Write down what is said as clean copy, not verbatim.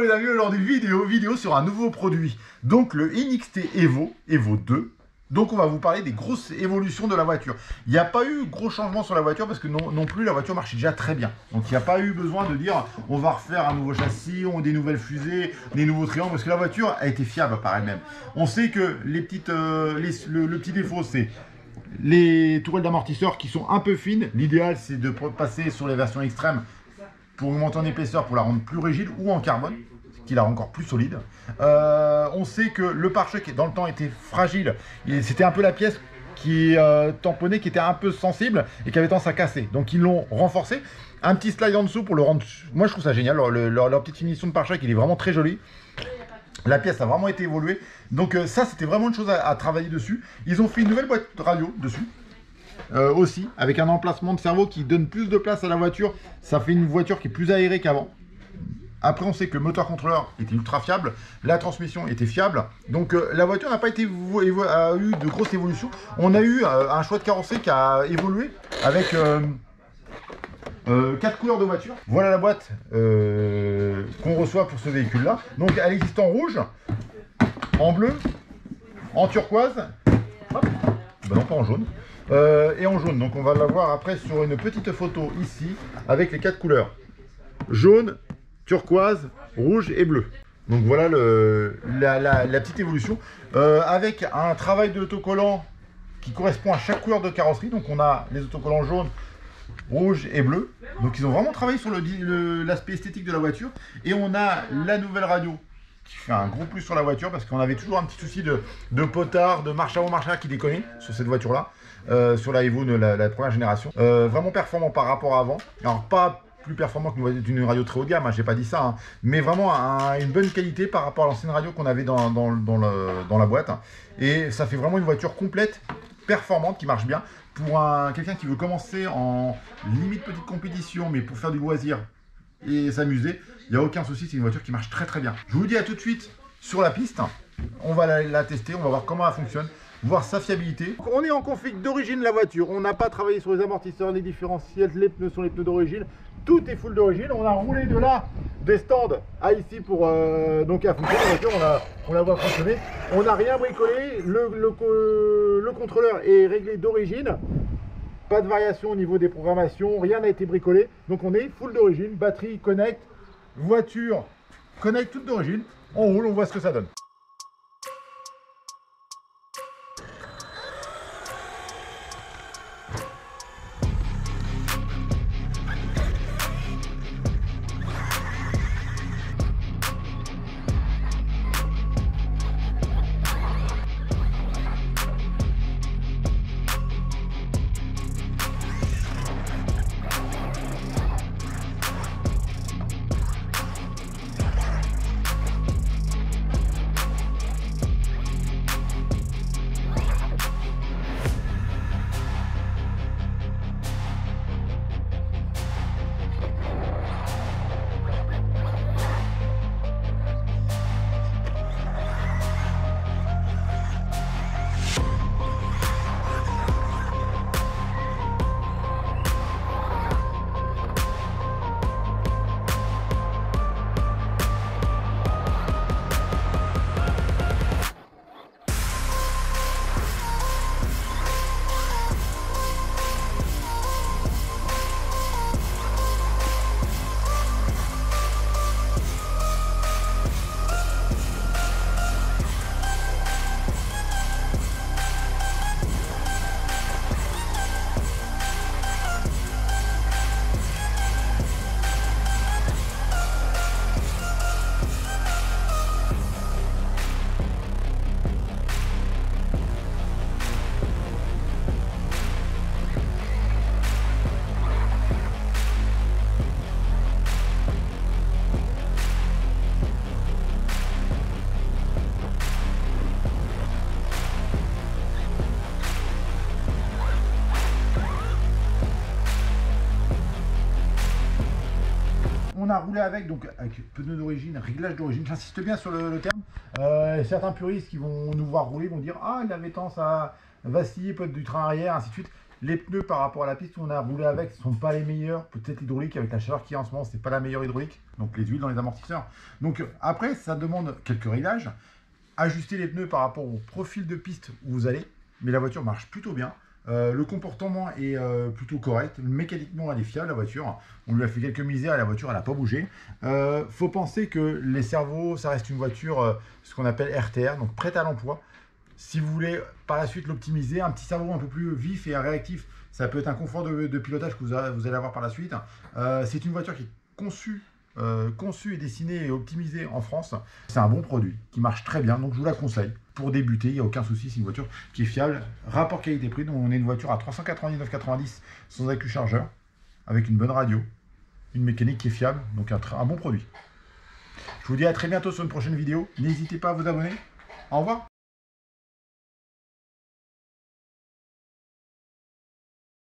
les amis, aujourd'hui vidéo sur un nouveau produit. Donc le NXT Evo 2. Donc on va vous parler des grosses évolutions de la voiture. Il n'y a pas eu gros changements sur la voiture parce que non plus la voiture marchait déjà très bien. Donc il n'y a pas eu besoin de dire on va refaire un nouveau châssis, des nouvelles fusées, des nouveaux triangles parce que la voiture a été fiable par elle-même. On sait que le petit défaut c'est les tourelles d'amortisseurs qui sont un peu fines. L'idéal c'est de passer sur les versions extrêmes pour augmenter en épaisseur pour la rendre plus rigide ou en carbone qui la rend encore plus solide. On sait que le pare-choc dans le temps était fragile. C'était un peu la pièce qui tamponnait, qui était un peu sensible et qui avait tendance à casser. Donc ils l'ont renforcé. Un petit slide en dessous pour le rendre... Moi je trouve ça génial. Leur petite finition de pare-choc, il est vraiment très joli. La pièce a vraiment été évoluée. Donc ça, c'était vraiment une chose à travailler dessus. Ils ont fait une nouvelle boîte radio dessus. Aussi, avec un emplacement de cerveau qui donne plus de place à la voiture. Ça fait une voiture qui est plus aérée qu'avant. Après, on sait que le moteur contrôleur était ultra fiable, la transmission était fiable, donc la voiture n'a pas été a eu de grosses évolutions. On a eu un choix de carrosserie qui a évolué avec 4 couleurs de voiture. Voilà la boîte qu'on reçoit pour ce véhicule-là. Donc, elle existe en rouge, en bleu, en turquoise, hop, ben non pas en jaune, et en jaune. Donc, on va la voir après sur une petite photo ici avec les 4 couleurs jaune, turquoise, rouge et bleu. Donc voilà la petite évolution avec un travail de autocollant qui correspond à chaque couleur de carrosserie. Donc on a les autocollants jaunes, rouge et bleu. Donc ils ont vraiment travaillé sur l'aspect esthétique de la voiture. Et on a la nouvelle radio qui fait un gros plus sur la voiture parce qu'on avait toujours un petit souci de potard, de marche avant marche arrière qui déconnait sur cette voiture là, sur la Evo, la première génération. Vraiment performant par rapport à avant. Alors pas plus performant qu'une radio très haut de gamme, hein, j'ai pas dit ça, hein, mais vraiment une bonne qualité par rapport à l'ancienne radio qu'on avait dans la boîte. Et ça fait vraiment une voiture complète, performante, qui marche bien. Pour quelqu'un qui veut commencer en limite petite compétition, mais pour faire du loisir et s'amuser, il n'y a aucun souci, c'est une voiture qui marche très très bien. Je vous dis à tout de suite sur la piste, on va la tester, on va voir comment elle fonctionne, voir sa fiabilité. On est en config d'origine la voiture, on n'a pas travaillé sur les amortisseurs, les différentiels, les pneus sont les pneus d'origine, tout est full d'origine. On a roulé de là des stands à ici pour donc à fonctionner la voiture, on la voit fonctionner. On n'a rien bricolé, le contrôleur est réglé d'origine, pas de variation au niveau des programmations, rien n'a été bricolé, donc on est full d'origine, batterie, connect, voiture, connect, toute d'origine. On roule, on voit ce que ça donne. On a roulé avec pneus d'origine, réglage d'origine, j'insiste bien sur le terme. Certains puristes qui vont nous voir rouler vont dire ah il avait tendance à vaciller, peut-être du train arrière, ainsi de suite. Les pneus par rapport à la piste où on a roulé avec ne sont pas les meilleurs. Peut-être l'hydraulique avec la chaleur qu'il y a en ce moment, c'est pas la meilleure hydraulique. Donc les huiles dans les amortisseurs. Donc après, ça demande quelques réglages. Ajuster les pneus par rapport au profil de piste où vous allez. Mais la voiture marche plutôt bien. Le comportement est plutôt correct. Mécaniquement, elle est fiable, la voiture. On lui a fait quelques misères et la voiture, elle n'a pas bougé. Faut penser que les cerveaux, ça reste une voiture, ce qu'on appelle RTR, donc prête à l'emploi. Si vous voulez par la suite l'optimiser, un petit cerveau un peu plus vif et réactif, ça peut être un confort de pilotage que vous allez avoir par la suite. C'est une voiture qui est conçue et dessinée et optimisée en France. C'est un bon produit qui marche très bien, donc je vous la conseille. Pour débuter, il n'y a aucun souci, c'est une voiture qui est fiable. Rapport qualité-prix, donc on est une voiture à 399,90 sans accu chargeur, avec une bonne radio, une mécanique qui est fiable, donc un bon produit. Je vous dis à très bientôt sur une prochaine vidéo. N'hésitez pas à vous abonner. Au revoir.